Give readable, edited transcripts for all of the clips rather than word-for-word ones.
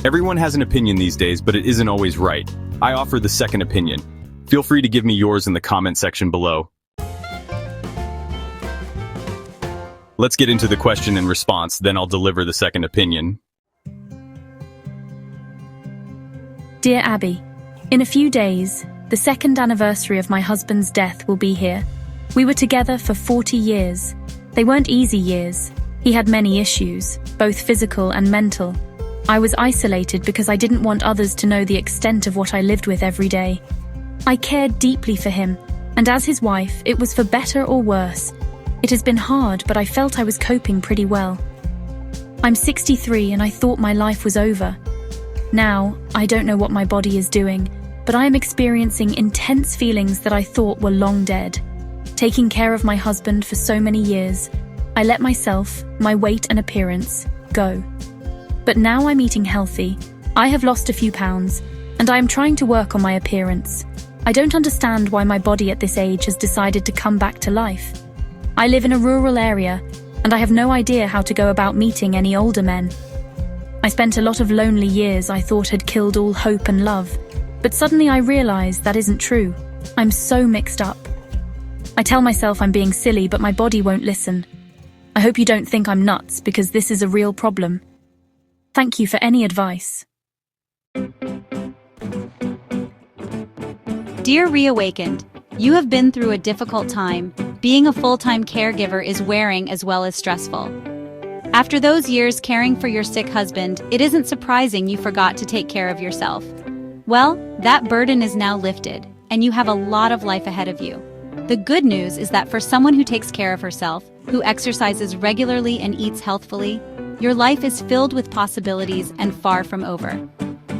Everyone has an opinion these days, but it isn't always right. I offer the second opinion. Feel free to give me yours in the comment section below. Let's get into the question and response, then I'll deliver the second opinion. Dear Abby, in a few days, the second anniversary of my husband's death will be here. We were together for 40 years. They weren't easy years. He had many issues, both physical and mental. I was isolated because I didn't want others to know the extent of what I lived with every day. I cared deeply for him, and as his wife, it was for better or worse. It has been hard, but I felt I was coping pretty well. I'm 63 and I thought my life was over. Now, I don't know what my body is doing, but I am experiencing intense feelings that I thought were long dead. Taking care of my husband for so many years, I let myself, my weight and appearance, go. But now I'm eating healthy. I have lost a few pounds, and I am trying to work on my appearance. I don't understand why my body at this age has decided to come back to life. I live in a rural area, and I have no idea how to go about meeting any older men. I spent a lot of lonely years I thought had killed all hope and love, but suddenly I realize that isn't true. I'm so mixed up. I tell myself I'm being silly, but my body won't listen. I hope you don't think I'm nuts, because this is a real problem. Thank you for any advice. Dear Reawakened, you have been through a difficult time. Being a full-time caregiver is wearing as well as stressful. After those years caring for your sick husband, it isn't surprising you forgot to take care of yourself. Well, that burden is now lifted, and you have a lot of life ahead of you. The good news is that for someone who takes care of herself, who exercises regularly and eats healthfully, your life is filled with possibilities and far from over.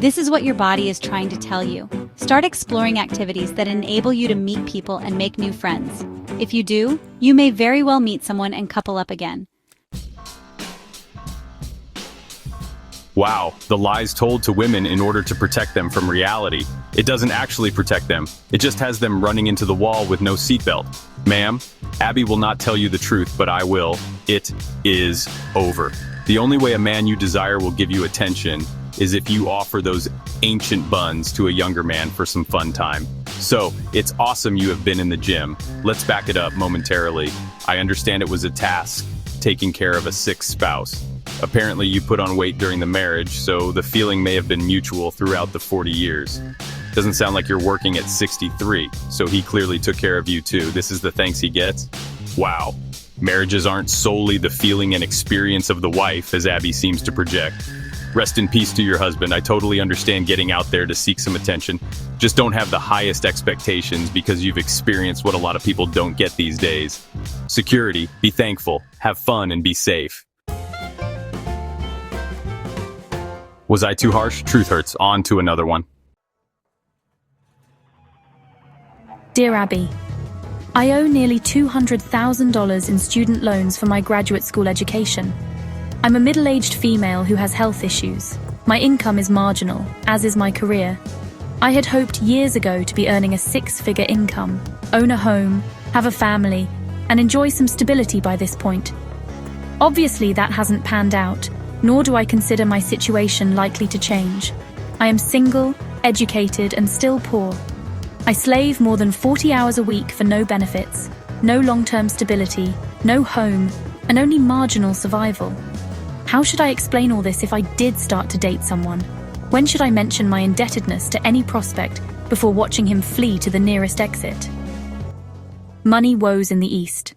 This is what your body is trying to tell you. Start exploring activities that enable you to meet people and make new friends. If you do, you may very well meet someone and couple up again. Wow, the lies told to women in order to protect them from reality. It doesn't actually protect them. It just has them running into the wall with no seatbelt. Ma'am, Abby will not tell you the truth, but I will. It is over. The only way a man you desire will give you attention is if you offer those ancient buns to a younger man for some fun time. So, it's awesome you have been in the gym. Let's back it up momentarily. I understand it was a task, taking care of a sick spouse. Apparently you put on weight during the marriage, so the feeling may have been mutual throughout the 40 years. Doesn't sound like you're working at 63, so he clearly took care of you too. This is the thanks he gets? Wow. Marriages aren't solely the feeling and experience of the wife, as Abby seems to project. Rest in peace to your husband. I totally understand getting out there to seek some attention. Just don't have the highest expectations because you've experienced what a lot of people don't get these days. Security, be thankful, have fun, and be safe. Was I too harsh? Truth hurts. On to another one. Dear Abby, I owe nearly $200,000 in student loans for my graduate school education. I'm a middle-aged female who has health issues. My income is marginal, as is my career. I had hoped years ago to be earning a six-figure income, own a home, have a family, and enjoy some stability by this point. Obviously, that hasn't panned out, nor do I consider my situation likely to change. I am single, educated, and still poor. I slave more than 40 hours a week for no benefits, no long-term stability, no home, and only marginal survival. How should I explain all this if I did start to date someone? When should I mention my indebtedness to any prospect before watching him flee to the nearest exit? Money woes in the East.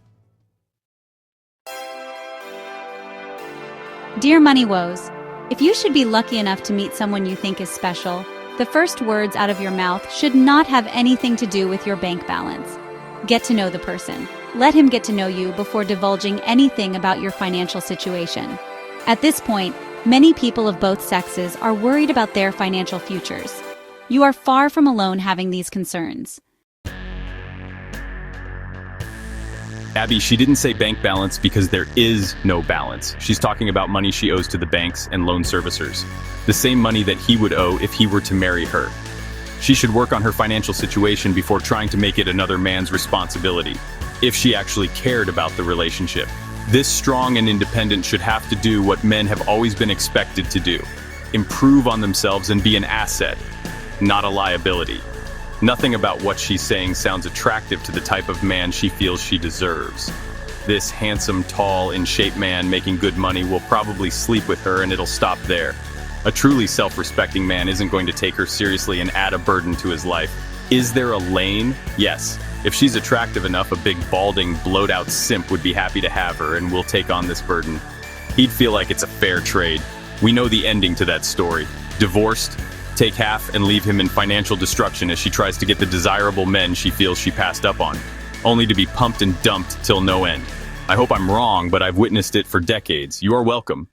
Dear Money Woes, if you should be lucky enough to meet someone you think is special, the first words out of your mouth should not have anything to do with your bank balance. Get to know the person. Let him get to know you before divulging anything about your financial situation. At this point, many people of both sexes are worried about their financial futures. You are far from alone having these concerns. Abby, she didn't say bank balance because there is no balance. She's talking about money she owes to the banks and loan servicers. The same money that he would owe if he were to marry her. She should work on her financial situation before trying to make it another man's responsibility. if she actually cared about the relationship. This strong and independent should have to do what men have always been expected to do: improve on themselves and be an asset, not a liability. Nothing about what she's saying sounds attractive to the type of man she feels she deserves. This handsome, tall, in-shape man making good money will probably sleep with her and it'll stop there. A truly self-respecting man isn't going to take her seriously and add a burden to his life. Is there a lane? Yes. If she's attractive enough, a big, balding, blowed-out simp would be happy to have her and will take on this burden. He'd feel like it's a fair trade. We know the ending to that story. Divorced, take half and leave him in financial destruction as she tries to get the desirable men she feels she passed up on, only to be pumped and dumped till no end. I hope I'm wrong, but I've witnessed it for decades. You are welcome.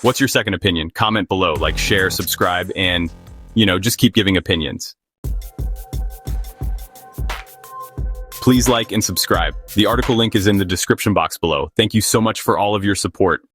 What's your second opinion? Comment below, like, share, subscribe, and, just keep giving opinions. Please like and subscribe. The article link is in the description box below. Thank you so much for all of your support.